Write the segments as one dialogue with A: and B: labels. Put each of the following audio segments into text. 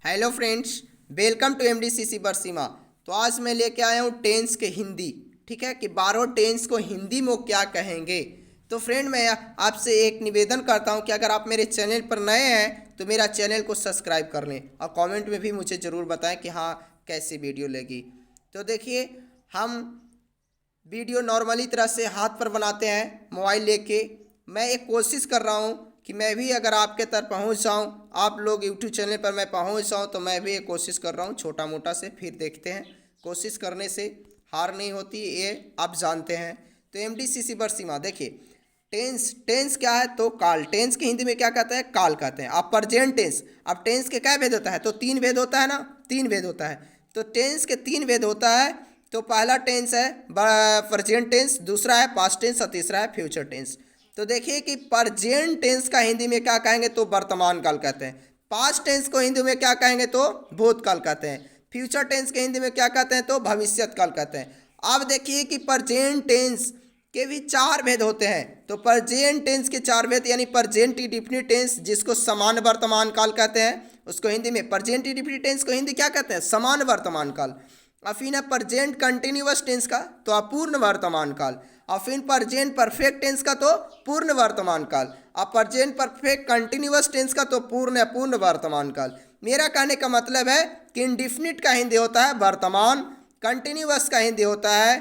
A: Hello friends, welcome to MDCC बरसीमा। तो आज मैं लेके आया हूँ टेंस के हिंदी। ठीक है कि 12 टेंस को हिंदी में क्या कहेंगे। तो फ्रेंड, मैं आपसे एक निवेदन करता हूँ कि अगर आप मेरे चैनल पर नए हैं तो मेरा चैनल को सब्सक्राइब कर लें और कमेंट में भी मुझे ज़रूर बताएं कि हाँ कैसी वीडियो लगी। तो देखिए, हम वीडियो नॉर्मली तरह से हाथ पर बनाते हैं मोबाइल लेके। मैं एक कोशिश कर रहा हूँ कि मैं भी अगर आपके तक पहुँच जाऊँ, आप लोग यूट्यूब चैनल पर मैं पहुँच जाऊँ, तो मैं भी एक कोशिश कर रहा हूँ छोटा मोटा से। फिर देखते हैं, कोशिश करने से हार नहीं होती, ये आप जानते हैं। तो एमडीसीसी बरसीमा देखिए, टेंस टेंस क्या है तो काल। टेंस की हिंदी में क्या कहते हैं? काल कहते हैं। अब प्रेजेंट टेंस, अब टेंस के क्या भेद होता है? तो 3 भेद होता है ना, 3 भेद होता है। तो टेंस के 3 भेद होता है। तो पहला टेंस है प्रेजेंट टेंस, दूसरा है पास्ट टेंस और तीसरा है फ्यूचर टेंस। तो देखिए कि प्रेजेंट टेंस का हिंदी में क्या कहेंगे तो वर्तमान काल कहते हैं। पास्ट टेंस को हिंदी में क्या कहेंगे तो भूतकाल कहते हैं। फ्यूचर टेंस के हिंदी में क्या कहते हैं तो भविष्यत काल कहते हैं। अब देखिए कि प्रेजेंट टेंस के भी 4 भेद होते हैं। तो प्रेजेंट टेंस के 4 भेद, यानी प्रेजेंट इंडेफिनिट टेंस जिसको समान वर्तमान काल कहते हैं, उसको हिंदी में प्रेजेंट इंडेफिनिट टेंस को हिंदी क्या कहते हैं? समान वर्तमान काल। और फिर है प्रेजेंट कंटिन्यूअस टेंस का तो अपूर्ण वर्तमान काल। और फिर प्रेजेंट परफेक्ट टेंस का तो पूर्ण वर्तमान काल। और प्रेजेंट परफेक्ट कंटिन्यूअस टेंस का तो पूर्ण अपूर्ण वर्तमान काल। मेरा कहने का मतलब है कि इंडेफिनिट का हिंदी होता है वर्तमान, कंटिन्यूअस का हिंदी होता है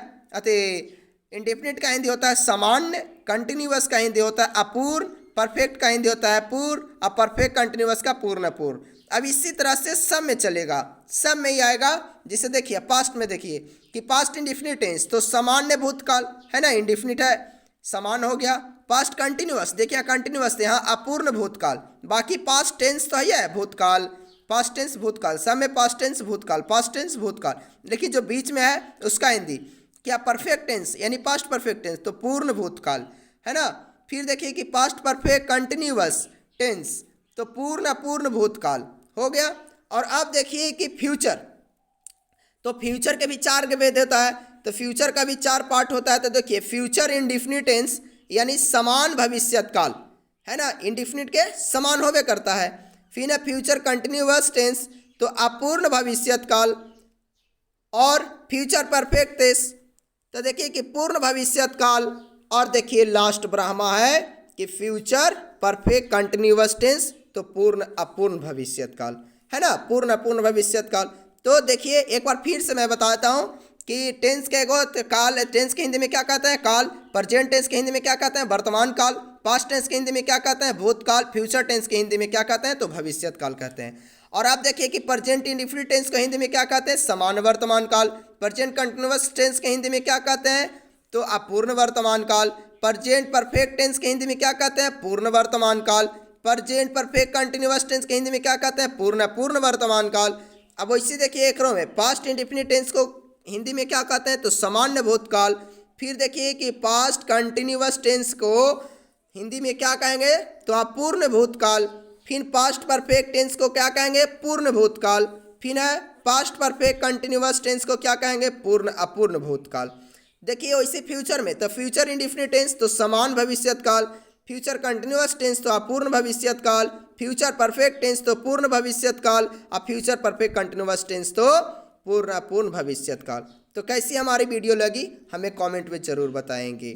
A: इंडेफिनिट का हिंदी होता है सामान्य, कंटिन्यूअस का हिंदी होता है अपूर्ण, परफेक्ट का हिंदी होता है पूर्ण और परफेक्ट कंटिन्यूअस का पूर्ण अपूर्ण। अब इसी तरह से सब में चलेगा, सब में ही आएगा। जैसे देखिए पास्ट में, देखिए कि पास्ट इंडेफिनिट टेंस तो सामान्य भूतकाल है ना, इंडेफिनिट है, समान हो गया। पास्ट कंटिन्यूअस, देखिए कंटिन्यूअस यहाँ अपूर्ण भूतकाल। बाकी पास्ट टेंस तो है भूतकाल, पास्ट टेंस भूतकाल, सब में पास्ट टेंस भूतकाल, पास्ट टेंस भूतकाल। लेकिन जो बीच में है उसका हिंदी क्या? परफेक्ट टेंस, यानी पास्ट परफेक्ट टेंस तो पूर्ण भूतकाल है ना। फिर देखिए कि पास्ट परफेक्ट कंटिन्यूअस टेंस तो पूर्ण अपूर्ण भूतकाल हो गया। और अब देखिए कि फ्यूचर, तो फ्यूचर के भी 4 भेद होता है। तो फ्यूचर का भी 4 पार्ट होता है। तो देखिए फ्यूचर इंडेफिनिट टेंस यानी समान भविष्यत काल है ना, इंडेफिनिट के समान होवे करता है। फिर है फ्यूचर कंटिन्यूअस टेंस तो अपूर्ण भविष्यत काल। और फ्यूचर परफेक्ट टेंस तो देखिए कि पूर्ण भविष्यत काल। और देखिए लास्ट ब्राह्मा है कि फ्यूचर परफेक्ट कंटिन्यूअस टेंस तो पूर्ण अपूर्ण भविष्यत काल है ना, पूर्ण अपूर्ण भविष्यत काल। तो देखिए एक बार फिर से मैं बताता हूँ कि टेंस के एगो काल, टेंस के हिंदी में क्या कहते हैं? काल। प्रेजेंट टेंस के हिंदी में क्या कहते हैं? वर्तमान काल। पास्ट टेंस के हिंदी में क्या कहते हैं? भूतकाल। फ्यूचर टेंस के हिंदी में क्या कहते हैं तो भविष्यत काल कहते हैं। और आप देखिए कि प्रेजेंट इंडेफिनिट टेंस को हिंदी में क्या कहते हैं? समान वर्तमान काल। प्रेजेंट कंटिन्यूअस टेंस के हिंदी में क्या कहते हैं तो अपूर्ण वर्तमान काल। प्रेजेंट परफेक्ट टेंस के हिंदी में क्या कहते हैं? पूर्ण वर्तमान काल। प्रेजेंट परफेक्ट कंटिन्यूअस टेंस के हिंदी में क्या कहते हैं? पूर्ण अपूर्ण वर्तमान काल। अब वैसे देखिए एक रो में पास्ट इंडेफिनिट टेंस को हिंदी में क्या कहते हैं तो सामान्य भूतकाल। फिर देखिए कि पास्ट कंटिन्यूअस टेंस को हिंदी में क्या कहेंगे तो अपूर्ण भूतकाल। फिर पास्ट परफेक्ट टेंस को क्या कहेंगे? पूर्ण भूतकाल। फिर है पास्ट परफेक्ट कंटिन्यूअस टेंस को क्या कहेंगे? पूर्ण अपूर्ण भूतकाल। देखिए वैसे फ्यूचर में तो फ्यूचर इंडेफिनिट टेंस तो समान भविष्यत काल। फ्यूचर कंटिन्यूअस टेंस तो अपूर्ण भविष्यत काल। फ्यूचर परफेक्ट टेंस तो पूर्ण भविष्यत काल। और फ्यूचर परफेक्ट कंटिन्यूअस टेंस तो पूर्ण अपूर्ण भविष्यत काल। तो कैसी हमारी वीडियो लगी हमें कमेंट में ज़रूर बताएंगे।